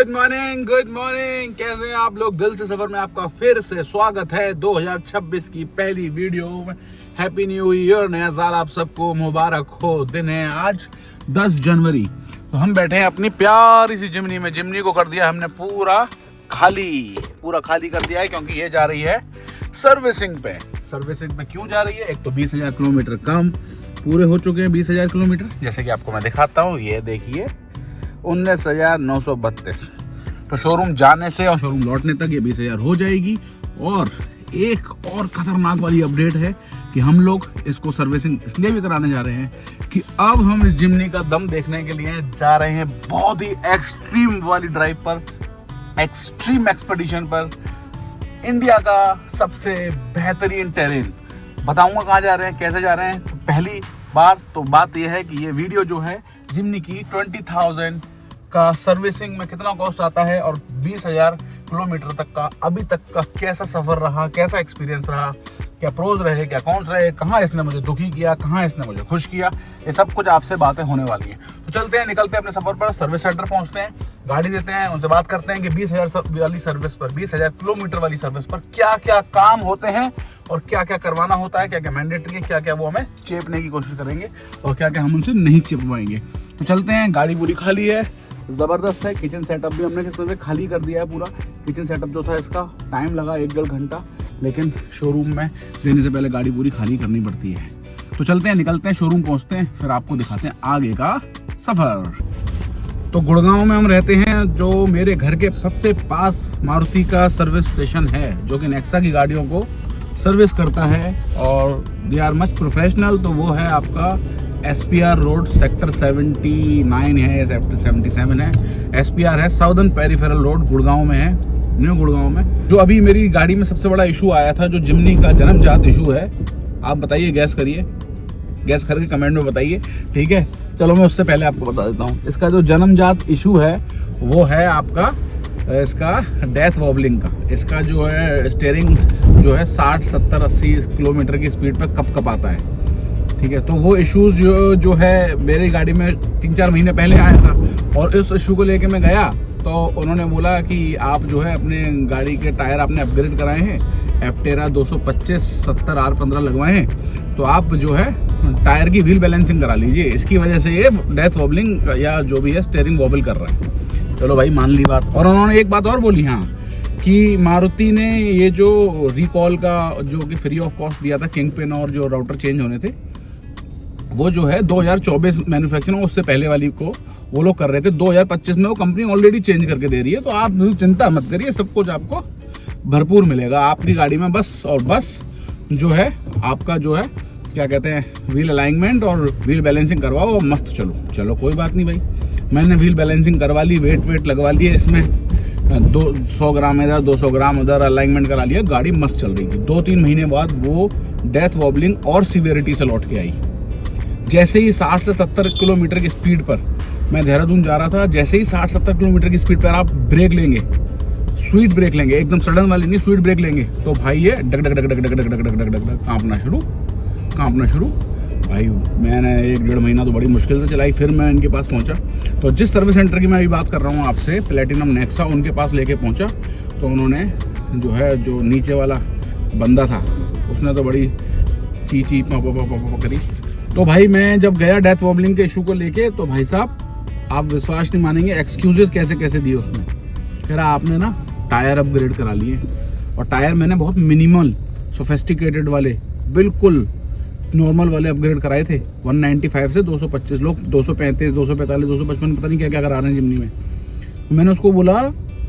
Good morning. कैसे हैं आप लोग? दिल से सफर में आपका फिर से स्वागत है 2026 की पहली वीडियो में। हैप्पी न्यू ईयर, नया साल आप सबको मुबारक हो। दिन है आज 10 जनवरी। तो हम बैठे हैं अपनी प्यारी सी जिमनी में। जिमनी को कर दिया हमने पूरा खाली कर दिया है, क्योंकि ये जा रही है सर्विसिंग पे। सर्विसिंग पे क्यों जा रही है? एक तो 20,000 किलोमीटर काम पूरे हो चुके हैं। 20,000 किलोमीटर जैसे कि आपको मैं दिखाता हूँ, ये देखिए 19,932। तो शोरूम जाने से और शोरूम लौटने तक ये 20,000 हो जाएगी। और एक और खतरनाक वाली अपडेट है कि हम लोग इसको सर्विसिंग इसलिए भी कराने जा रहे हैं कि अब हम इस जिमनी का दम देखने के लिए जा रहे हैं बहुत ही एक्सट्रीम वाली ड्राइव पर, एक्सट्रीम एक्सपेडिशन पर, इंडिया का सबसे बेहतरीन टेरेन। बताऊंगा कहाँ जा रहे हैं, कैसे जा रहे हैं। तो पहली बार तो बात यह है कि ये वीडियो जो है जिमनी की 20,000 का सर्विसिंग में कितना कॉस्ट आता है और 20,000 किलोमीटर तक का अभी तक का कैसा सफ़र रहा, कैसा एक्सपीरियंस रहा, क्या प्रोज रहे, क्या कॉन्स रहे, कहाँ इसने मुझे दुखी किया, कहाँ इसने मुझे खुश किया, ये सब कुछ आपसे बातें होने वाली हैं। तो चलते हैं, निकलते हैं अपने सफ़र पर। सर्विस सेंटर पहुँचते हैं, गाड़ी देते हैं, उनसे बात करते हैं कि 20,000 वाली सर्विस पर, 20,000 किलोमीटर वाली सर्विस पर क्या क्या काम होते हैं और क्या क्या करवाना होता है, क्या क्या मैंडेटरी है, क्या क्या वो हमें चेपने की कोशिश करेंगे और क्या क्या हम उनसे नहीं चिपवाएंगे। तो चलते हैं। गाड़ी पूरी खाली है, ज़बरदस्त है। किचन सेटअप भी हमने किस तरह से खाली कर दिया है पूरा। किचन सेटअप जो था इसका टाइम लगा 1-1.5 घंटा, लेकिन शोरूम में देने से पहले गाड़ी पूरी खाली करनी पड़ती है। तो चलते हैं, निकलते हैं, शोरूम पहुंचते हैं, फिर आपको दिखाते हैं आगे का सफ़र। तो गुड़गांव में हम रहते हैं। जो मेरे घर के सबसे पास मारुति का सर्विस स्टेशन है, जो कि नेक्सा की गाड़ियों को सर्विस करता है और दे आर मच प्रोफेशनल। तो वो है आपका SPR रोड, सेक्टर 79 है या सेक्टर 77 है। SPR है, साउदर्न पेरिफेरल रोड, गुड़गांव में है, न्यू गुड़गांव में। जो अभी मेरी गाड़ी में सबसे बड़ा इशू आया था, जो जिमनी का जन्मजात इशू है, आप बताइए, गैस करिए, गैस करके कमेंट में बताइए, ठीक है। चलो मैं उससे पहले आपको बता देता हूँ। इसका जो जन्मजात इशू है वो है आपका इसका डेथ वॉबलिंग का। इसका जो है स्टीयरिंग जो है 60, 70, 80 किलोमीटर की स्पीड पर कप आता है, ठीक है। तो वो इश्यूज जो है मेरी गाड़ी में 3-4 महीने पहले आया था और इस इशू को लेके मैं गया तो उन्होंने बोला कि आप जो है अपने गाड़ी के टायर आपने अपग्रेड कराए हैं, एप्टेरा 225 70 R15 लगवाए हैं, तो आप जो है टायर की व्हील बैलेंसिंग करा लीजिए। इसकी वजह से ये डेथ वॉबलिंग या जो भी है स्टीयरिंग वॉबल कर रहा है। चलो भाई, मान ली बात। और उन्होंने एक बात और बोली, हाँ, कि मारुति ने ये जो रिकॉल का जो कि फ्री ऑफ कॉस्ट दिया था किंग पिन और जो राउटर चेंज होने थे, वो जो है 2024 मैन्युफैक्चरिंग, उससे पहले वाली को वो लोग कर रहे थे। 2025 में वो कंपनी ऑलरेडी चेंज करके दे रही है। तो आप चिंता मत करिए, सब कुछ आपको भरपूर मिलेगा आपकी गाड़ी में। बस और बस जो है आपका जो है क्या कहते हैं, व्हील अलाइनमेंट और व्हील बैलेंसिंग करवाओ और मस्त चलो कोई बात नहीं भाई। मैंने व्हील बैलेंसिंग करवा ली, वेट लगवा लिए इसमें, 100 ग्राम इधर 200 ग्राम उधर अलाइनमेंट करा लिया, गाड़ी मस्त चल रही थी। 2-3 महीने बाद वो डेथ वॉबलिंग और सीवियरिटी से लौट के आई। जैसे ही 60 से 70 किलोमीटर की स्पीड पर मैं देहरादून जा रहा था, जैसे ही 60-70 किलोमीटर की स्पीड पर आप ब्रेक लेंगे, स्वीट ब्रेक लेंगे, एकदम सडन वाली नहीं, स्वीट ब्रेक लेंगे, तो भाई ये डग डग डग डग डग डग डग डग डग कांपना शुरू। भाई मैंने 1-1.5 महीना तो बड़ी मुश्किल से चलाई, फिर मैं इनके पास पहुंचा। तो जिस सर्विस सेंटर की मैं अभी बात कर रहा हूँ आपसे, प्लेटिनम नेक्सा, उनके पास लेके पहुंचा तो उन्होंने जो है, जो नीचे वाला बंदा था, उसने तो बड़ी ची करी। तो भाई मैं जब गया डेथ वॉबलिंग के इशू को लेके, तो भाई साहब आप विश्वास नहीं मानेंगे एक्सक्यूजेस कैसे दिए उसने। कह रहा आपने ना टायर अपग्रेड करा लिए, और टायर मैंने बहुत मिनिमल सोफिस्टिकेटेड वाले, बिल्कुल नॉर्मल वाले अपग्रेड कराए थे। 195 से 225, लोग 235, 245, 255 पता नहीं क्या क्या करा रहे हैं जिमनी में। मैंने उसको बोला,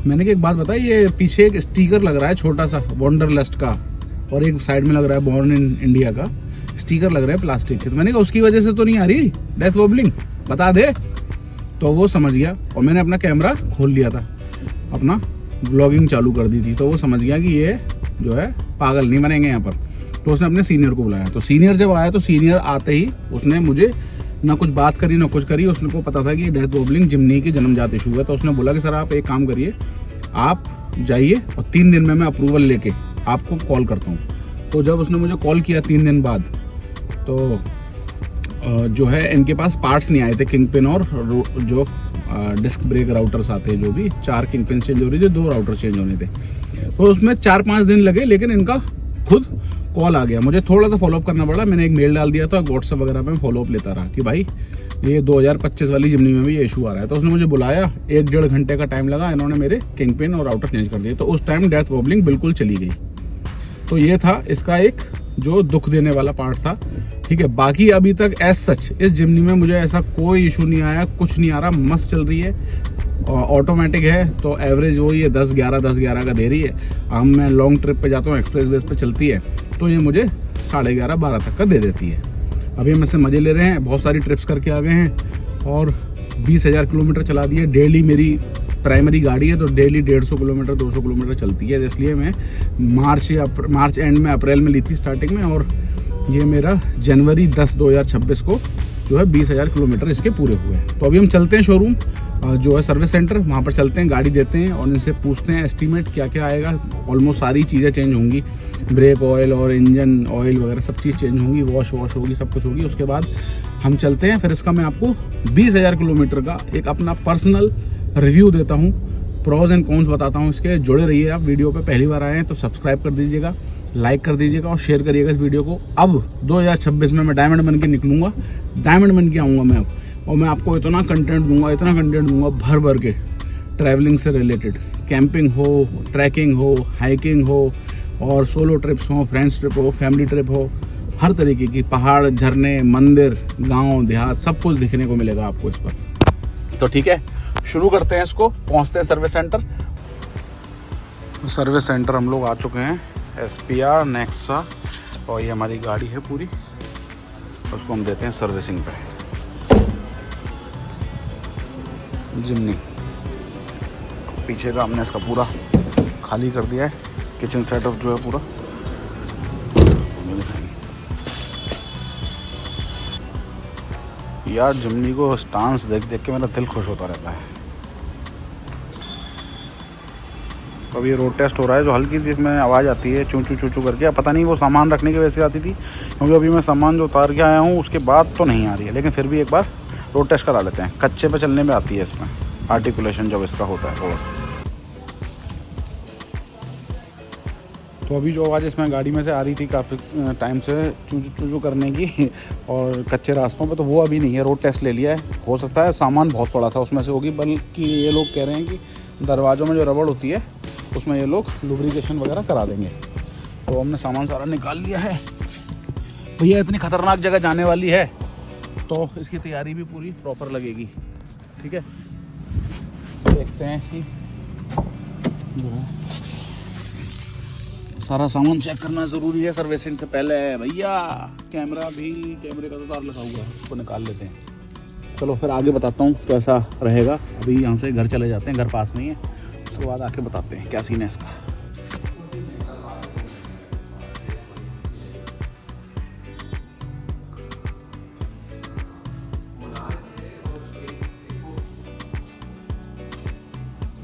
मैंने कि एक बात बताई, ये पीछे एक स्टिकर लग रहा है छोटा सा वंडरलस्ट का, और एक साइड में लग रहा है बॉर्न इन इंडिया का स्टिकर लग रहा है प्लास्टिक के। तो मैंने कहा उसकी वजह से तो नहीं आ रही डेथ वॉबलिंग, बता दे। तो वो समझ गया, और मैंने अपना कैमरा खोल लिया था, अपना व्लॉगिंग चालू कर दी थी, तो वो समझ गया कि ये जो है पागल नहीं बनेंगे यहाँ पर। तो उसने अपने सीनियर को बुलाया। तो सीनियर जब आया तो सीनियर आते ही उसने मुझे ना कुछ बात करी ना कुछ करी। उसने को पता था कि डेथ वॉबलिंग जिमनी की जन्मजात इशू है। तो उसने बोला कि सर आप एक काम करिए, आप जाइए और 3 दिन में मैं अप्रूवल लेके आपको कॉल करता हूँ। तो जब उसने मुझे कॉल किया 3 दिन बाद, तो जो है इनके पास पार्ट्स नहीं आए थे किंग पिन और जो डिस्क ब्रेक राउटर्स आते हैं, जो भी 4 किंग पिन चेंज हो रही थी, 2 राउटर चेंज होने थे। तो उसमें 4-5 दिन लगे, लेकिन इनका खुद कॉल आ गया। मुझे थोड़ा सा फॉलोअप करना पड़ा, मैंने एक मेल डाल दिया था, व्हाट्सअप वगैरह पे फॉलोअप लेता रहा कि भाई ये 2025 वाली जिमनी में भी ये इशू आ रहा है। तो उसने मुझे बुलाया, 1-1.5 घंटे का टाइम लगा, इन्होंने मेरे किंग पिन और राउटर चेंज कर दिए। तो उस टाइम डेथ वॉबलिंग बिल्कुल चली गई। तो ये था इसका एक जो दुख देने वाला पार्ट था, ठीक है। बाकी अभी तक एज सच इस जिमनी में मुझे ऐसा कोई इशू नहीं आया, कुछ नहीं आ रहा, मस्त चल रही है। ऑटोमेटिक है तो एवरेज वही है 10-11 का दे रही है। अब मैं लॉन्ग ट्रिप पे जाता हूँ, एक्सप्रेस वेज पे चलती है, तो ये मुझे 11:30-12 तक का दे देती है। अभी हम इससे मज़े ले रहे हैं, बहुत सारी ट्रिप्स करके आ गए हैं और 20,000 किलोमीटर चला दिए। डेली मेरी प्राइमरी गाड़ी है, तो डेली 150 किलोमीटर 200 किलोमीटर चलती है। इसलिए मैं मार्च एंड में, अप्रैल में ली थी स्टार्टिंग में, और ये मेरा जनवरी 10 2026 को जो है 20,000 किलोमीटर इसके पूरे हुए हैं। तो अभी हम चलते हैं शोरूम जो है सर्विस सेंटर, वहाँ पर चलते हैं, गाड़ी देते हैं और इनसे पूछते हैं एस्टीमेट क्या क्या आएगा। ऑलमोस्ट सारी चीज़ें चेंज होंगी, ब्रेक ऑयल और इंजन ऑयल वगैरह सब चीज़ चेंज होंगी, वॉश होगी, सब कुछ होगी। उसके बाद हम चलते हैं, फिर इसका मैं आपको 20,000 किलोमीटर का एक अपना पर्सनल रिव्यू देता हूँ, प्रोज एंड कॉन्स बताता हूँ इसके। जुड़े रहिए आप, वीडियो पे पहली बार आए हैं तो सब्सक्राइब कर दीजिएगा, लाइक कर दीजिएगा और शेयर करिएगा इस वीडियो को। अब 2026 में मैं डायमंड बन के निकलूँगा, डायमंड बन के आऊँगा मैं अब, और मैं आपको इतना कंटेंट दूंगा भर भर के, ट्रैवलिंग से रिलेटेड, कैंपिंग हो, ट्रैकिंग हो, हाइकिंग हो, और सोलो ट्रिप्स हो, फ्रेंड्स ट्रिप हो, फैमिली ट्रिप हो, हर तरीके की, पहाड़, झरने, मंदिर, गांव, देहात, सब कुछ दिखने को मिलेगा आपको इस पर। तो ठीक है, शुरू करते हैं इसको, पहुंचते हैं सर्विस सेंटर। सर्विस सेंटर हम लोग आ चुके हैं, SPR नेक्सा, और ये हमारी गाड़ी है पूरी, उसको हम देते हैं सर्विसिंग पे। जिमनी पीछे का हमने इसका पूरा खाली कर दिया है, किचन सेटअप जो है पूरा। यार जिमनी को स्टांस देख देख के मेरा दिल खुश होता रहता है। तो अभी रोड टेस्ट हो रहा है, जो हल्की सी इसमें आवाज़ आती है चूं चूं चूं चूं करके, पता नहीं वो सामान रखने की वजह से आती थी, क्योंकि अभी मैं सामान जो उतार के आया हूँ उसके बाद तो नहीं आ रही है, लेकिन फिर भी एक बार रोड टेस्ट करा लेते हैं। कच्चे पे चलने में आती है इसमें आर्टिकुलेशन जब इसका होता है थोड़ा सा। तो अभी जो आवाज़ इसमें गाड़ी में से आ रही थी काफ़ी टाइम से चूचू करने की और कच्चे रास्तों पे, तो वो अभी नहीं है। रोड टेस्ट ले लिया है, हो सकता है सामान बहुत पड़ा था उसमें से होगी, बल्कि ये लोग कह रहे हैं कि दरवाज़ों में जो रबड़ होती है उसमें ये लोग लुब्रिकेशन वगैरह करा देंगे। तो हमने सामान सारा निकाल लिया है। भैया इतनी ख़तरनाक जगह जाने वाली है तो इसकी तैयारी भी पूरी प्रॉपर लगेगी, ठीक है। देखते हैं इसी जो है सारा सामान चेक करना ज़रूरी है सर्विसिंग से पहले। भैया कैमरे का तो तार लगा हुआ है, उसको निकाल लेते हैं। चलो फिर आगे बताता हूँ कैसा रहेगा। अभी यहाँ से घर चले जाते हैं, घर पास में ही है, उसके बाद आके बताते हैं क्या सीन है इसका।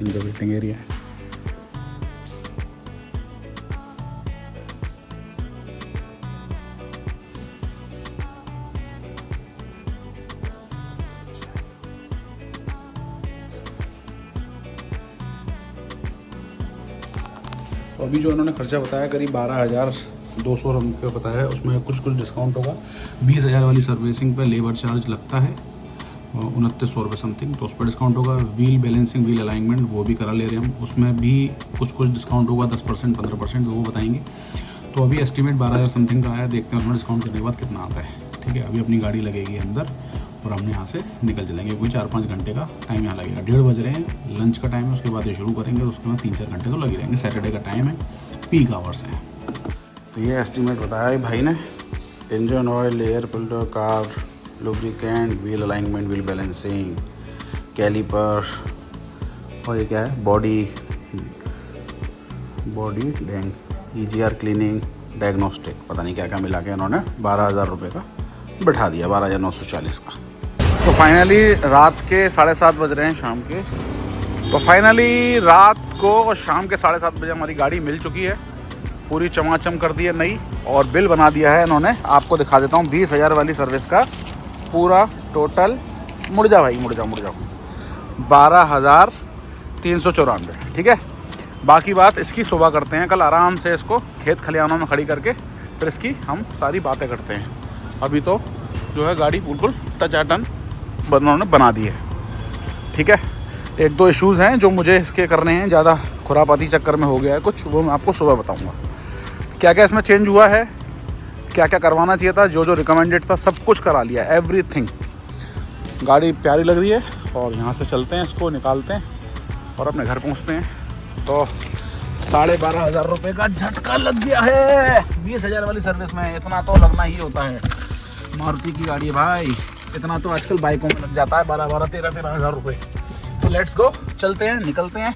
इनका वेटिंग एरिया है। तो अभी जो उन्होंने खर्चा बताया करीब 12,200 रुपये बताया है, उसमें कुछ डिस्काउंट होगा। 20,000 वाली सर्विसिंग पर लेबर चार्ज लगता है 2900 रुपये समथिंग, तो उस पर डिस्काउंट होगा। व्हील बैलेंसिंग, व्हील अलाइनमेंट वो भी करा ले रहे हैं हम, उसमें भी कुछ डिस्काउंट होगा, 10% 15% वो बताएंगे। तो अभी एस्टीमेट 12,000 समथिंग का आया, देखते हैं उसमें डिस्काउंट करने के बाद कितना आता है, ठीक है। अभी अपनी गाड़ी लगेगी अंदर और हम यहाँ से निकल चलेंगे। कोई 4-5 घंटे का टाइम यहाँ लगेगा। 1:30 बज रहे हैं, लंच का टाइम है, उसके बाद ये शुरू करेंगे, उसके बाद 3-4 घंटे तो लगे रहेंगे। सैटरडे का टाइम है, पीक आवर्स है। तो ये एस्टीमेट बताया है भाई ने। Engine oil, air filter, car lubricant, wheel alignment, wheel balancing, caliper, और ये क्या है, body dent, EGR cleaning, diagnostic, पता नहीं क्या क्या मिला के इन्होंने 12,000 रुपये का बैठा दिया, 12,940 का। तो फाइनली रात के 7:30 बज रहे हैं शाम के। तो फाइनली रात को शाम के 7:30 बजे हमारी गाड़ी मिल चुकी है, पूरी चमाचम कर दी है नई, और बिल बना दिया है इन्होंने। आपको दिखा देता हूँ 20,000 वाली सर्विस का पूरा टोटल। मुड़ जा भाई, मुड़ जाओ। 12,394, ठीक है। बाकी बात इसकी सुबह करते हैं, कल आराम से इसको खेत खलिहानों में खड़ी करके फिर इसकी हम सारी बातें करते हैं। अभी तो जो है गाड़ी बिल्कुल टचाटन उन्होंने बना दी है, ठीक है। एक दो इश्यूज़ हैं जो मुझे इसके करने हैं, ज़्यादा खुरापाती चक्कर में हो गया है कुछ, वो मैं आपको सुबह बताऊंगा। क्या क्या इसमें चेंज हुआ है, क्या क्या करवाना चाहिए था, जो जो रिकमेंडेड था सब कुछ करा लिया, एवरीथिंग। गाड़ी प्यारी लग रही है और यहाँ से चलते हैं, इसको निकालते हैं और अपने घर पहुँचते हैं। तो 12,500 रुपये का झटका लग गया है 20,000 वाली सर्विस में। इतना तो लगना ही होता है, मारुति की गाड़ी है भाई, इतना तो आजकल बाइकों में लग जाता है, 12,000, 13,000 रुपये। तो लेट्स गो, चलते हैं, निकलते हैं,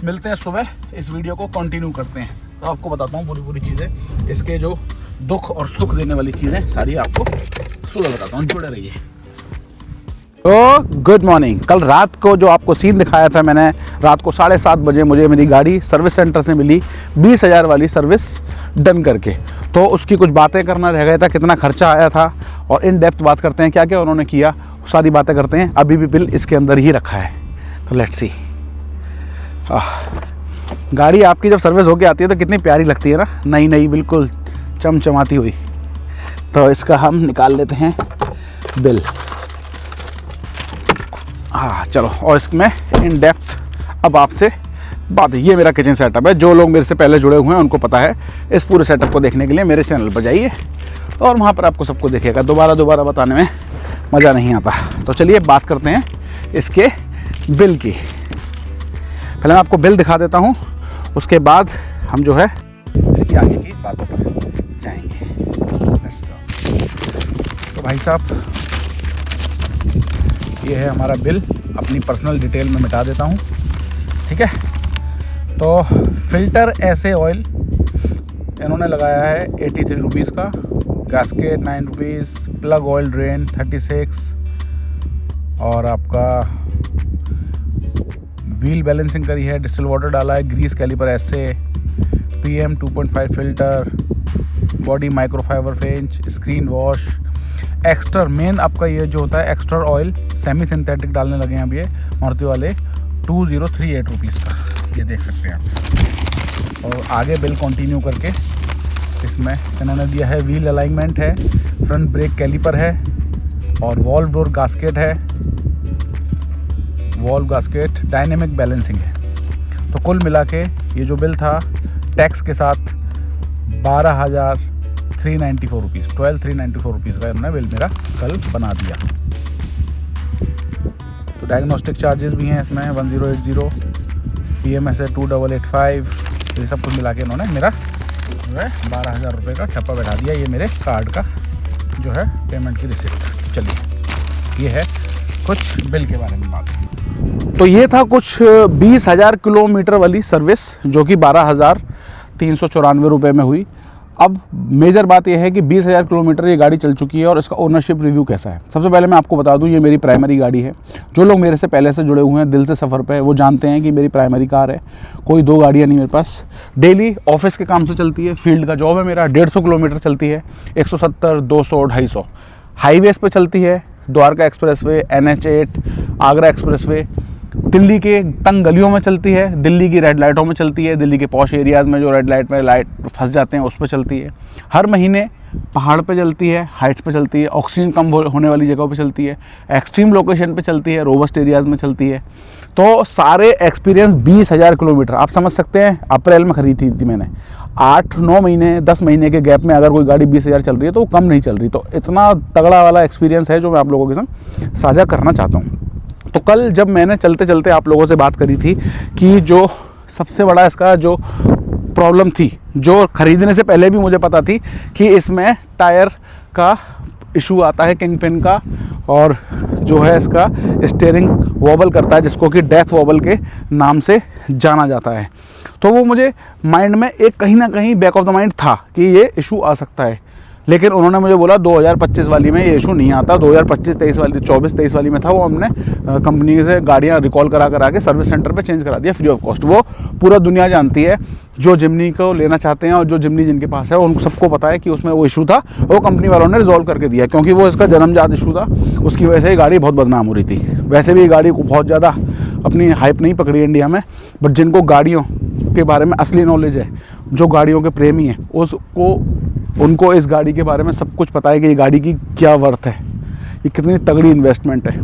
मिलते हैं सुबह, इस वीडियो को कंटिन्यू करते हैं। तो आपको बताता हूँ पूरी चीज़ें, इसके जो दुख और सुख देने वाली चीज़ें सारी आपको सुबह बताता हूँ, जुड़े रहिए। तो गुड मॉर्निंग। कल रात को जो आपको सीन दिखाया था मैंने, रात को 7:30 बजे मुझे मेरी गाड़ी सर्विस सेंटर से मिली 20,000 वाली सर्विस डन करके। तो उसकी कुछ बातें करना रह गया था, कितना खर्चा आया था और इन डेप्थ बात करते हैं, क्या क्या उन्होंने किया, सारी बातें करते हैं। अभी भी बिल इसके अंदर ही रखा है, तो लेट्स सी। गाड़ी आपकी जब सर्विस होके आती है तो कितनी प्यारी लगती है ना, नई नई बिल्कुल चमचमाती हुई। तो इसका हम निकाल लेते हैं बिल। हाँ चलो, और इसमें इन डेप्थ अब आपसे बात। ये मेरा किचन सेटअप है, जो लोग मेरे से पहले जुड़े हुए हैं उनको पता है। इस पूरे सेटअप को देखने के लिए मेरे चैनल पर जाइए और वहाँ पर आपको सबको दिखेगा, दोबारा बताने में मज़ा नहीं आता। तो चलिए बात करते हैं इसके बिल की। पहले मैं आपको बिल दिखा देता हूँ, उसके बाद हम जो है इसकी आगे की बातों पर जाएंगे। तो भाई साहब, ये है हमारा बिल, अपनी पर्सनल डिटेल में मिटा देता हूँ, ठीक है। तो फिल्टर ऐसे ऑयल इन्होंने लगाया है 83 रुपीज़ का, gasket 9 rupees, plug oil drain 36, और आपका व्हील बैलेंसिंग करी है, डिस्टिल वाटर डाला है, ग्रीस कैलिपर ऐसे, PM 2.5 filter, body microfibre French, screen wash, extra main आपका ये जो होता है एक्स्ट्रा ऑयल सेमी सिंथेटिक डालने लगे हैं अब ये मारुति वाले, 2038 रुपीज़ का, ये देख सकते हैं आप। और आगे बिल कंटिन्यू करके इसमें इन्होंने दिया है व्हील अलाइनमेंट है, फ्रंट ब्रेक कैलिपर है और वॉल्व डोर गास्केट है, वॉल्व गास्केट, डायनेमिक बैलेंसिंग है। तो कुल मिला के ये जो बिल था टैक्स के साथ 12,394 रुपीज़, 12,394 रुपीज़ का इन्होंने बिल मेरा कल बना दिया। तो डायग्नोस्टिक चार्जेस भी हैं इसमें 1080, PMS है 2885, तो ये सब कुछ मिला के इन्होंने मेरा जो है 12,000 रुपये का ठप्पा बैठा दिया। ये मेरे कार्ड का जो है पेमेंट की रिसिप्ट। चलिए, ये है कुछ बिल के बारे में बात। तो ये था कुछ 20,000 किलोमीटर वाली सर्विस जो कि 12,394 रुपये में हुई। अब मेजर बात यह है कि 20,000 किलोमीटर ये गाड़ी चल चुकी है और इसका ओनरशिप रिव्यू कैसा है। सबसे पहले मैं आपको बता दूं, ये मेरी प्राइमरी गाड़ी है। जो लोग मेरे से पहले से जुड़े हुए हैं, दिल से सफ़र पे, वो जानते हैं कि मेरी प्राइमरी कार है, कोई दो गाड़ियाँ नहीं मेरे पास। डेली ऑफिस के काम से चलती है, फील्ड का जॉब है मेरा, 150 किलोमीटर चलती है, 170, 200, 250 हाईवेज़ पे चलती है, Dwarka expressway, NH8, Agra expressway, Delhi के तंग गलियों में चलती है, दिल्ली की रेड लाइटों में चलती है, दिल्ली के पॉश एरियाज़ में जो रेड लाइट में लाइट फंस जाते हैं उस पर चलती है। हर महीने पहाड़ पे चलती है, हाइट्स पे चलती है, ऑक्सीजन कम होने वाली जगहों पे चलती है, एक्सट्रीम लोकेशन पे चलती है, रोबस्ट एरियाज़ में चलती है। तो सारे एक्सपीरियंस 20,000 किलोमीटर आप समझ सकते हैं। अप्रैल में खरीदी थी मैंने, 8-9 महीने 10 महीने के गैप में अगर कोई गाड़ी 20,000 चल रही है तो वो कम नहीं चल रही। तो इतना तगड़ा वाला एक्सपीरियंस है जो मैं आप लोगों के संग साझा करना चाहता हूँ। तो कल जब मैंने चलते चलते आप लोगों से बात करी थी कि जो सबसे बड़ा इसका जो प्रॉब्लम थी, जो ख़रीदने से पहले भी मुझे पता थी कि इसमें टायर का इशू आता है, किंग पिन का, और जो है इसका स्टीयरिंग वॉबल करता है, जिसको कि डेथ वॉबल के नाम से जाना जाता है। तो वो मुझे माइंड में एक कहीं ना कहीं बैक ऑफ द माइंड था कि ये इशू आ सकता है। लेकिन उन्होंने मुझे बोला 2025 वाली में ये इशू नहीं आता, 2025-23 वाली 24-23 वाली में था, वो हमने कंपनी से गाड़ियाँ रिकॉल करा के सर्विस सेंटर पे चेंज करा दिया फ्री ऑफ कॉस्ट। वो पूरा दुनिया जानती है, जो जिमनी को लेना चाहते हैं और जो जिमनी जिनके पास है उन सबको पता है कि उसमें वो इशू था, वो कंपनी वालों ने रिजॉल्व करके दिया, क्योंकि वो इसका जन्मजात इशू था, उसकी वजह से ये गाड़ी बहुत बदनाम हो रही थी। वैसे भी ये गाड़ी को बहुत ज़्यादा अपनी हाइप नहीं पकड़ी इंडिया में, बट जिनको गाड़ियों के बारे में असली नॉलेज है, जो गाड़ियों के प्रेमी हैं, उनको इस गाड़ी के बारे में सब कुछ पता है कि ये गाड़ी की क्या वर्थ है, ये कितनी तगड़ी इन्वेस्टमेंट है।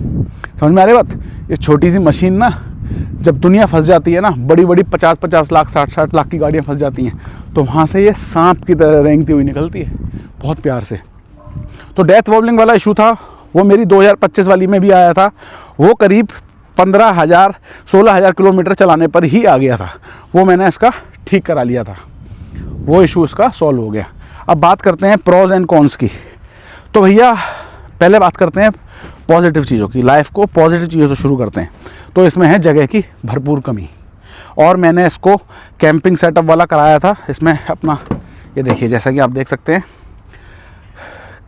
समझ में आ रही बात? ये छोटी सी मशीन ना, जब दुनिया फंस जाती है ना, बड़ी बड़ी 50-50 लाख 60-60 लाख की गाड़ियाँ फंस जाती हैं, तो वहाँ से ये सांप की तरह रेंगती हुई निकलती है, बहुत प्यार से। तो डेथ वॉबलिंग वाला इशू था, वो मेरी 2025 वाली में भी आया था, वो करीब 15,000-16,000 किलोमीटर चलाने पर ही आ गया था, वो मैंने इसका ठीक करा लिया था, वो इशू इसका सॉल्व हो गया। अब बात करते हैं प्रोज एंड कॉन्स की। तो भैया पहले बात करते हैं पॉजिटिव चीज़ों की, लाइफ को पॉजिटिव चीज़ों से शुरू करते हैं। तो इसमें है जगह की भरपूर कमी, और मैंने इसको कैंपिंग सेटअप वाला कराया था। इसमें अपना ये देखिए, जैसा कि आप देख सकते हैं,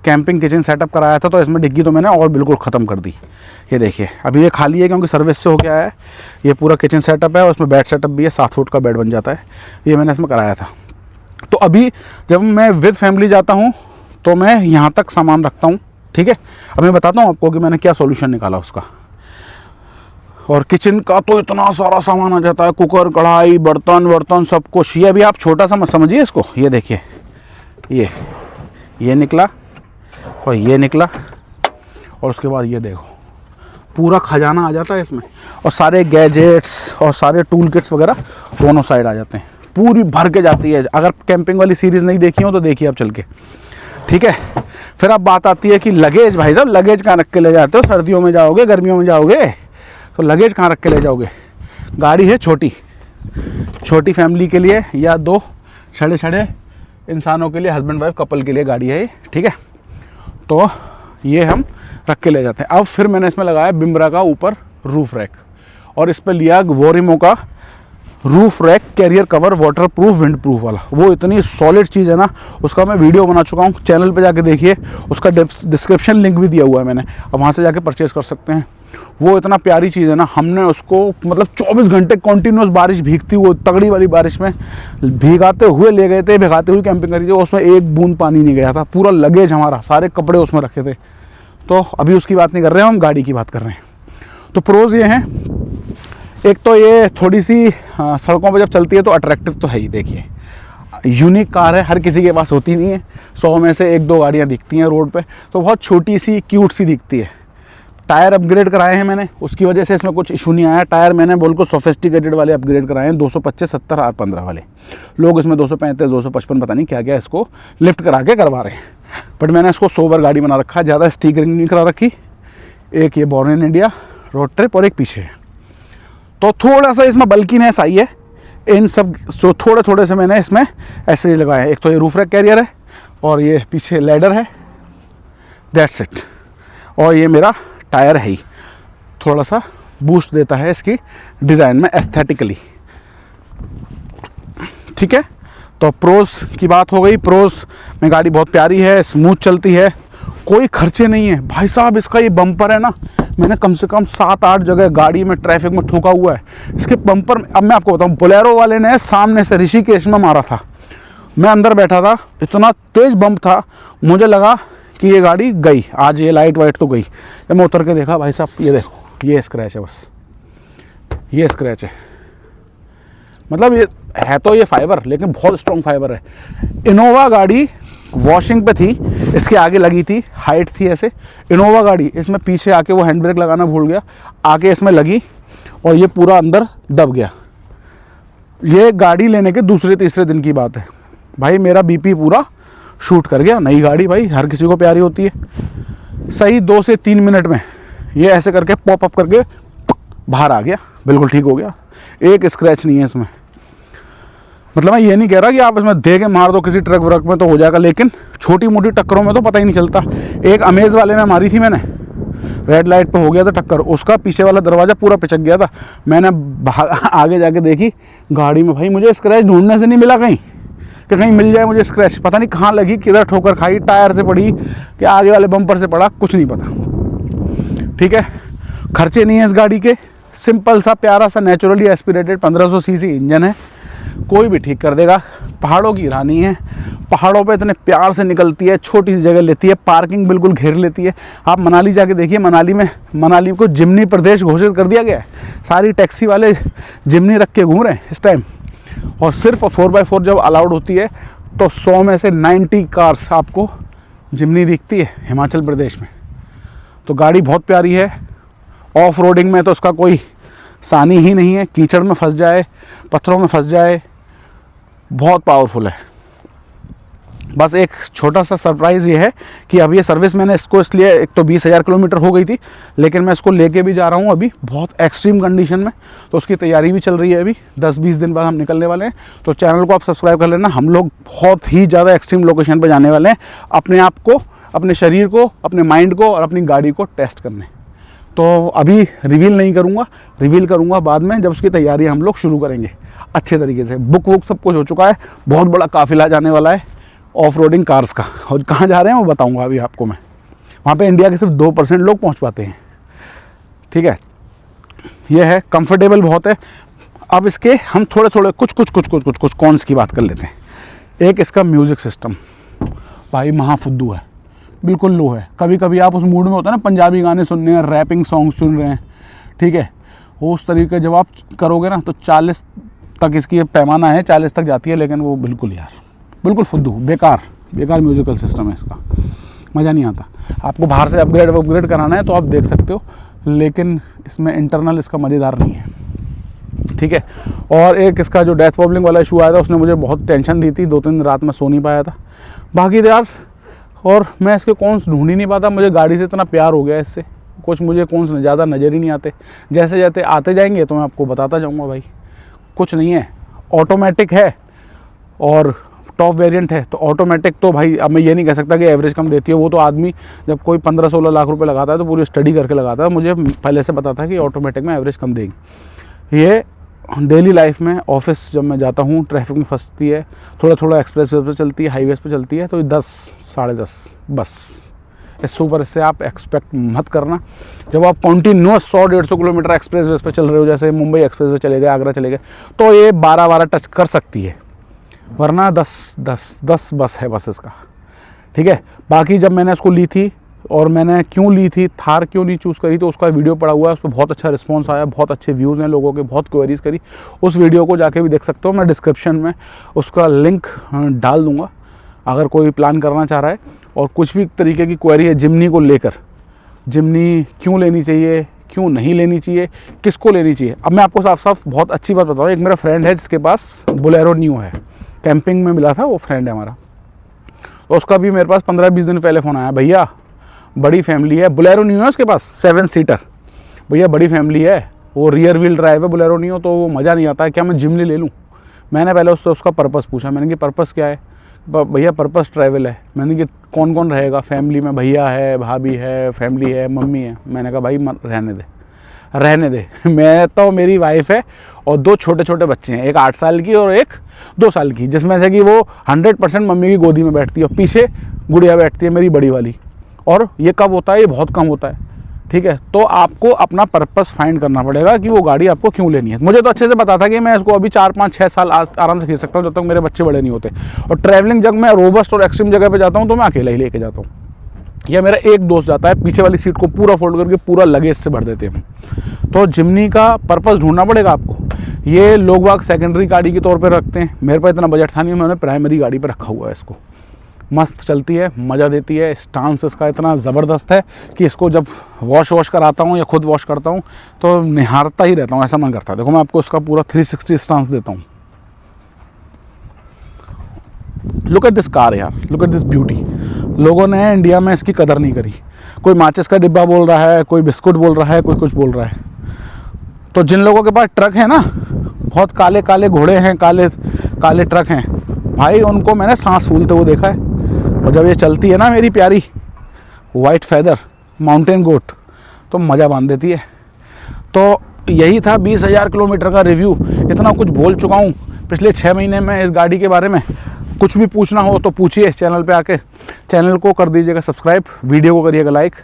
कैंपिंग किचन सेटअप कराया था, तो इसमें डिग्गी तो मैंने और बिल्कुल ख़त्म कर दी। ये देखिए अभी ये खाली है क्योंकि सर्विस से हो गया है। ये पूरा किचन सेटअप है और उसमें बेड सेटअप भी है, 7 फुट का बेड बन जाता है, ये मैंने इसमें कराया था। तो अभी जब मैं विद फैमिली जाता हूँ तो मैं यहाँ तक सामान रखता हूँ, ठीक है। अब मैं बताता हूँ आपको कि मैंने क्या सॉल्यूशन निकाला उसका। और किचन का तो इतना सारा सामान आ जाता है, कुकर, कढ़ाई, बर्तन सब कुछ। ये अभी आप छोटा सा मत समझिए इसको, ये देखिए, ये निकला और ये निकला, और उसके बाद ये देखो पूरा खजाना आ जाता है इसमें, और सारे गैजेट्स और सारे टूल किट्स वगैरह दोनों साइड आ जाते हैं, पूरी भर के जाती है। अगर कैंपिंग वाली सीरीज़ नहीं देखी हो तो देखिए आप चल के, ठीक है। फिर अब बात आती है कि लगेज, भाई साहब लगेज कहाँ रख के ले जाते हो? सर्दियों में जाओगे, गर्मियों में जाओगे, तो लगेज कहाँ रख के ले जाओगे? गाड़ी है छोटी फैमिली के लिए या 2 छड़े इंसानों के लिए, हस्बैंड वाइफ कपल के लिए गाड़ी है ये, ठीक है। तो ये हम रख के ले जाते हैं। अब फिर मैंने इसमें लगाया बिम्बरा का ऊपर रूफ रैक, और इस पर लिया वोरिमो का roof rack carrier cover, waterproof, windproof वाला। वो इतनी सॉलिड चीज़ है ना, उसका मैं वीडियो बना चुका हूँ, चैनल पे जाके देखिए, उसका डिस्क्रिप्शन लिंक भी दिया हुआ है मैंने, अब वहाँ से जाके परचेज़ कर सकते हैं। वो इतना प्यारी चीज़ है ना, हमने उसको मतलब 24 घंटे कॉन्टीन्यूस बारिश भीगती, वो तगड़ी वाली बारिश में भीगाते हुए ले गए थे, भिगाते हुए कैंपिंग करी थी, उसमें एक बूंद पानी नहीं गया था। पूरा लगेज हमारा, सारे कपड़े उसमें रखे थे। तो अभी उसकी बात नहीं कर रहे हैं हम, गाड़ी की बात कर रहे हैं। तो प्रोज ये हैं, एक तो ये थोड़ी सी सड़कों पे जब चलती है तो अट्रैक्टिव तो है ही। देखिए यूनिक कार है, हर किसी के पास होती नहीं है, 100 में से 1-2 गाड़ियाँ दिखती हैं रोड पे, तो बहुत छोटी सी क्यूट सी दिखती है। टायर अपग्रेड कराए हैं मैंने, उसकी वजह से इसमें कुछ इशू नहीं आया। टायर मैंने बिल्कुल सोफिस्टिकेटेड वाले अपग्रेड कराए हैं, 225, 70, R15 वाले। लोग इसमें 235, 255 पता नहीं क्या क्या इसको लिफ्ट करा के करवा रहे हैं, बट मैंने इसको सोबर गाड़ी बना रखा है, ज़्यादा स्टिकरिंग नहीं करा रखी। एक ये born in India road trip और एक पीछे है, तो थोड़ा सा इसमें बल्कीनेस आई है। इन सब जो थोड़े से मैंने इसमें ऐसे लगाए हैं। एक तो ये रूफ रैक कैरियर है, और ये पीछे लैडर है, दैट्स इट। और ये मेरा टायर है ही, थोड़ा सा बूस्ट देता है इसकी डिज़ाइन में एस्थेटिकली, ठीक है। तो प्रोज की बात हो गई। प्रोज में गाड़ी बहुत प्यारी है, स्मूथ चलती है, कोई खर्चे नहीं है भाई साहब। इसका ये बम्पर है ना, मैंने कम से कम 7-8 जगह गाड़ी में ट्रैफिक में ठोका हुआ है इसके बम्पर में। अब मैं आपको बताऊं, बोलेरो वाले ने सामने से ऋषिकेश में मारा था, मैं अंदर बैठा था, इतना तेज बम्प था, मुझे लगा कि ये गाड़ी गई आज, ये लाइट वाइट तो गई। जब मैं उतर के देखा, भाई साहब ये देखो, ये स्क्रैच है, बस ये स्क्रैच है। मतलब ये है तो ये फाइबर, लेकिन बहुत स्ट्रॉन्ग फाइबर है। इनोवा गाड़ी वॉशिंग पे थी, इसके आगे लगी थी, हाइट थी ऐसे। इनोवा गाड़ी इसमें पीछे आके वो हैंड ब्रेक लगाना भूल गया, आके इसमें लगी और ये पूरा अंदर दब गया। ये गाड़ी लेने के दूसरे तीसरे दिन की बात है भाई, मेरा बीपी पूरा शूट कर गया। नई गाड़ी भाई हर किसी को प्यारी होती है। सही 2 से 3 मिनट में ये ऐसे करके पॉप अप करके बाहर आ गया, बिल्कुल ठीक हो गया, एक स्क्रैच नहीं है इसमें। मतलब मैं ये नहीं कह रहा कि आप इसमें दे के मार दो किसी ट्रक व्रक में तो हो जाएगा, लेकिन छोटी मोटी टक्करों में तो पता ही नहीं चलता। एक अमेज वाले में मारी थी मैंने, रेड लाइट पे हो गया था टक्कर, उसका पीछे वाला दरवाज़ा पूरा पिचक गया था। मैंने आगे जाके देखी गाड़ी में, भाई मुझे स्क्रैच ढूंढने से नहीं मिला कहीं, कि कहीं मिल जाए मुझे स्क्रैच, पता नहीं कहाँ लगी, किधर ठोकर खाई, टायर से पड़ी कि आगे वाले बम्पर से पड़ा, कुछ नहीं पता। ठीक है, खर्चे नहीं है इस गाड़ी के, सिंपल सा प्यारा सा नेचुरली एस्पिरेटेड 1500 सीसी इंजन है, कोई भी ठीक कर देगा। पहाड़ों की रानी है, पहाड़ों पे इतने प्यार से निकलती है, छोटी सी जगह लेती है, पार्किंग बिल्कुल घेर लेती है। आप मनाली जाके देखिए, मनाली को जिमनी प्रदेश घोषित कर दिया गया है, सारी टैक्सी वाले जिमनी रख के घूम रहे हैं इस टाइम। और सिर्फ 4x4 जब अलाउड होती है तो 100 में से 90 कार्स आपको जिमनी दिखती है हिमाचल प्रदेश में। तो गाड़ी बहुत प्यारी है, ऑफ रोडिंग में तो उसका कोई सानी ही नहीं है, कीचड़ में फंस जाए, पत्थरों में फंस जाए, बहुत पावरफुल है। बस एक छोटा सा सरप्राइज़ ये है कि अब ये सर्विस मैंने इसको इसलिए, एक तो 20,000 किलोमीटर हो गई थी, लेकिन मैं इसको लेके भी जा रहा हूँ अभी बहुत एक्सट्रीम कंडीशन में, तो उसकी तैयारी भी चल रही है। अभी 10-20 दिन बाद हम निकलने वाले हैं, तो चैनल को आप सब्सक्राइब कर लेना। हम लोग बहुत ही ज़्यादा एक्सट्रीम लोकेशन पर जाने वाले हैं, अपने आप को, अपने शरीर को, अपने माइंड को और अपनी गाड़ी को टेस्ट करने। तो अभी रिवील नहीं करूँगा, रिवील करूँगा बाद में, जब उसकी तैयारी हम लोग शुरू करेंगे अच्छे तरीके से। बुक वुक सब कुछ हो चुका है, बहुत बड़ा काफिला जाने वाला है ऑफ रोडिंग कार्स का, और कहाँ जा रहे हैं वो बताऊंगा अभी आपको मैं। वहाँ पे इंडिया के सिर्फ 2% लोग पहुँच पाते हैं। ठीक है, ये है, कंफर्टेबल बहुत है। अब इसके हम थोड़े थोड़े कुछ कॉन्स की बात कर लेते हैं। एक इसका म्यूज़िक सिस्टम भाई महाफुद्दू है, बिल्कुल लो है। कभी कभी आप उस मूड में होता है ना, पंजाबी गाने सुनने हैं, रैपिंग सॉन्ग सुन रहे हैं, ठीक है, वो उस तरीके जब आप करोगे ना तो 40 तक इसकी पैमाना है, 40 तक जाती है, लेकिन वो बिल्कुल यार बिल्कुल फुद्दू, बेकार म्यूजिकल सिस्टम है इसका, मज़ा नहीं आता। आपको बाहर से अपग्रेड कराना है तो आप देख सकते हो, लेकिन इसमें इंटरनल इसका मज़ेदार नहीं है। ठीक है, और एक इसका जो डेथ वॉबलिंग वाला इशू आया था, उसने मुझे बहुत टेंशन दी थी, 2-3 रात में सो नहीं पाया था। बाकी यार, और मैं इसके कौन्स ढूंढ ही नहीं पाता, मुझे गाड़ी से इतना प्यार हो गया इससे, कुछ मुझे कौन्स ज़्यादा नज़र ही नहीं आते। जैसे जैसे आते जाएंगे तो मैं आपको बताता जाऊँगा भाई। कुछ नहीं है, ऑटोमेटिक है और टॉप वेरिएंट है, तो ऑटोमेटिक तो भाई अब मैं ये नहीं कह सकता कि एवरेज कम देती है। वो तो आदमी जब कोई 15-16 लाख रुपए लगाता है तो पूरी स्टडी करके लगाता है, मुझे पहले से पता था कि ऑटोमेटिक में एवरेज कम देगी। ये डेली लाइफ में, ऑफिस जब मैं जाता हूँ, ट्रैफिक में फंसती है, थोड़ा एक्सप्रेस वे पर चलती है, हाईवेज पर चलती है, तो 10-10.5 बस, इससे ऊपर इससे आप एक्सपेक्ट मत करना। जब आप कंटिन्यूअस 100-150 किलोमीटर एक्सप्रेस वे पर चल रहे हो, जैसे मुंबई एक्सप्रेस वे चले गए, आगरा चले गए, तो ये 12 टच कर सकती है, वरना 10 बस है बस इसका। ठीक है, बाकी जब मैंने इसको ली थी, और मैंने क्यों ली थी, थार क्यों नहीं चूज़ करी, तो उसका वीडियो पड़ा हुआ है, उस पर बहुत अच्छा रिस्पांस आया, बहुत अच्छे व्यूज़ हैं लोगों के, बहुत क्वेरीज़ करी। उस वीडियो को जाके भी देख सकते हो, मैं डिस्क्रिप्शन में उसका लिंक डाल दूँगा अगर कोई प्लान करना चाह रहा है। और कुछ भी तरीके की क्वेरी है जिमनी को लेकर, जिमनी क्यों लेनी चाहिए, क्यों नहीं लेनी चाहिए, किसको लेनी चाहिए, अब मैं आपको साफ साफ बहुत अच्छी बात बताऊँ। एक मेरा फ्रेंड है जिसके पास बोलेरो न्यू है, कैंपिंग में मिला था, वो फ्रेंड है हमारा, तो उसका भी मेरे पास 15-20 दिन पहले फ़ोन आया, भैया बड़ी फैमिली है, बोलेरो न्यू है उसके पास 7 सीटर, भैया बड़ी फैमिली है, वो रियर व्हील ड्राइव है बोलेरो न्यू, तो वो मज़ा नहीं आता है, क्या मैं जिमनी ले लूँ। मैंने पहले उससे उसका पर्पस पूछा, मैंने कि पर्पस क्या है, भैया पर्पस ट्रैवल है। मैंने कि कौन कौन रहेगा फैमिली में, भैया है, भाभी है, फैमिली है, मम्मी है। मैंने कहा भाई रहने दे मैं तो, मेरी वाइफ है और 2 छोटे बच्चे हैं, एक 8 साल की और एक 2 साल की, जिसमें से कि वो 100% मम्मी की गोदी में बैठती है और पीछे गुड़िया बैठती है मेरी बड़ी वाली। और ये कब होता है, ये बहुत कम होता है। ठीक है, तो आपको अपना पर्पस फाइंड करना पड़ेगा कि वो गाड़ी आपको क्यों लेनी है। मुझे तो अच्छे से पता था कि मैं इसको अभी 4-5-6 साल आराम से खरीद सकता हूँ, जब तक मेरे बच्चे बड़े नहीं होते। और ट्रैवलिंग जब मैं रोबस्ट और एक्सट्रीम जगह पे जाता हूँ तो मैं अकेला ही लेके जाता हूँ, या मेरा एक दोस्त जाता है, पीछे वाली सीट को पूरा फोल्ड करके पूरा लगेज से भर देते हैं। तो जिमनी का पर्पस ढूंढना पड़ेगा आपको। ये लोग बाग सेकेंडरी गाड़ी के तौर पर रखते हैं, मेरे पास इतना बजट था नहीं, मैंने प्राइमरी गाड़ी पर रखा हुआ है इसको। मस्त चलती है, मज़ा देती है, स्टांस इसका इतना ज़बरदस्त है कि इसको जब वॉश कराता हूँ या खुद वॉश करता हूँ तो निहारता ही रहता हूँ, ऐसा मन करता है। देखो मैं आपको इसका पूरा 360 स्टांस देता हूँ। लुक एट दिस कार यार, लुक एट दिस ब्यूटी। लोगों ने इंडिया में इसकी कदर नहीं करी। कोई माचिस का डिब्बा बोल रहा है, कोई बिस्कुट बोल रहा है, कोई कुछ बोल रहा है। तो जिन लोगों के पास ट्रक है ना, बहुत काले काले घोड़े हैं, काले काले ट्रक हैं भाई, उनको मैंने सांस फूलते हुए देखा है। और जब ये चलती है ना मेरी प्यारी वाइट फेदर माउंटेन गोट, तो मज़ा बांध देती है। तो यही था 20,000 किलोमीटर का रिव्यू। इतना कुछ बोल चुका हूँ पिछले 6 महीने में इस गाड़ी के बारे में। कुछ भी पूछना हो तो पूछिए इस चैनल पे आके। चैनल को कर दीजिएगा सब्सक्राइब, वीडियो को करिएगा लाइक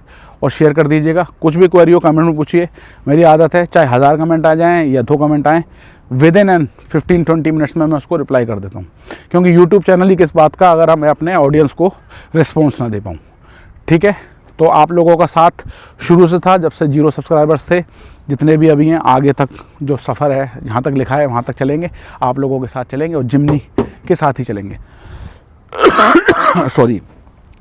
और शेयर कर दीजिएगा। कुछ भी क्वेरी हो कमेंट में पूछिए। मेरी आदत है चाहे 1000 कमेंट आ जाएँ या 2 कमेंट आएँ, विद इन 15-20 मिनट्स में मैं उसको रिप्लाई कर देता हूँ, क्योंकि यूट्यूब चैनल ही किस बात का अगर मैं अपने ऑडियंस को रिस्पॉन्स ना दे पाऊँ। ठीक है, तो आप लोगों का साथ शुरू से था, जब से 0 सब्सक्राइबर्स थे, जितने भी अभी हैं, आगे तक जो सफ़र है जहाँ तक लिखा है वहाँ तक चलेंगे, आप लोगों के साथ चलेंगे और जिमनी के साथ ही चलेंगे। सॉरी,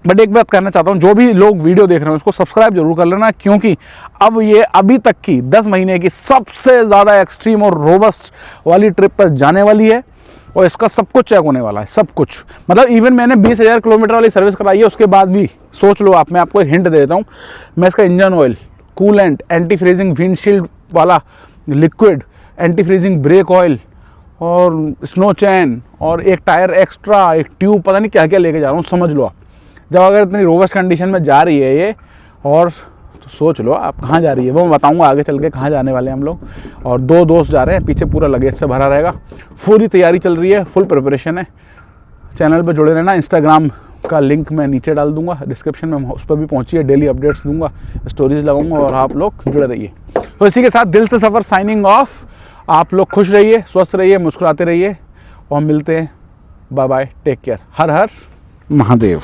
बट एक बात कहना चाहता हूँ, जो भी लोग वीडियो देख रहे हैं उसको सब्सक्राइब जरूर कर लेना, क्योंकि अब ये अभी तक की 10 महीने की सबसे ज़्यादा एक्सट्रीम और रोबस्ट वाली ट्रिप पर जाने वाली है और इसका सब कुछ चेक होने वाला है, सब कुछ। मतलब इवन मैंने 20,000 किलोमीटर वाली सर्विस कराई है, उसके बाद भी सोच लो आप, मैं आपको एक हिंट दे देता हूँ, मैं इसका engine oil, coolant, anti freezing windshield वाला liquid, anti freezing brake oil और स्नो चैन और एक टायर एक्स्ट्रा, एक ट्यूब, पता नहीं क्या क्या लेके जा रहा हूँ, समझ लो आप। जब अगर इतनी रोबस्ट कंडीशन में जा रही है ये, और तो सोच लो आप कहाँ जा रही है, वो मैं बताऊंगा आगे चल के कहाँ जाने वाले हैं हम लोग। और 2 दोस्त जा रहे हैं, पीछे पूरा लगेज से भरा रहेगा, पूरी तैयारी चल रही है, फुल प्रिपरेशन है। चैनल पे जुड़े रहना, इंस्टाग्राम का लिंक मैं नीचे डाल दूंगा डिस्क्रिप्शन में, उस पर भी पहुँचिए, डेली अपडेट्स दूंगा, स्टोरीज लगाऊंगा और आप लोग जुड़े रहिए। तो इसी के साथ दिल से सफ़र साइनिंग ऑफ। आप लोग खुश रहिए, स्वस्थ रहिए, मुस्कुराते रहिए और मिलते हैं। बाय बाय, टेक केयर, हर हर महादेव।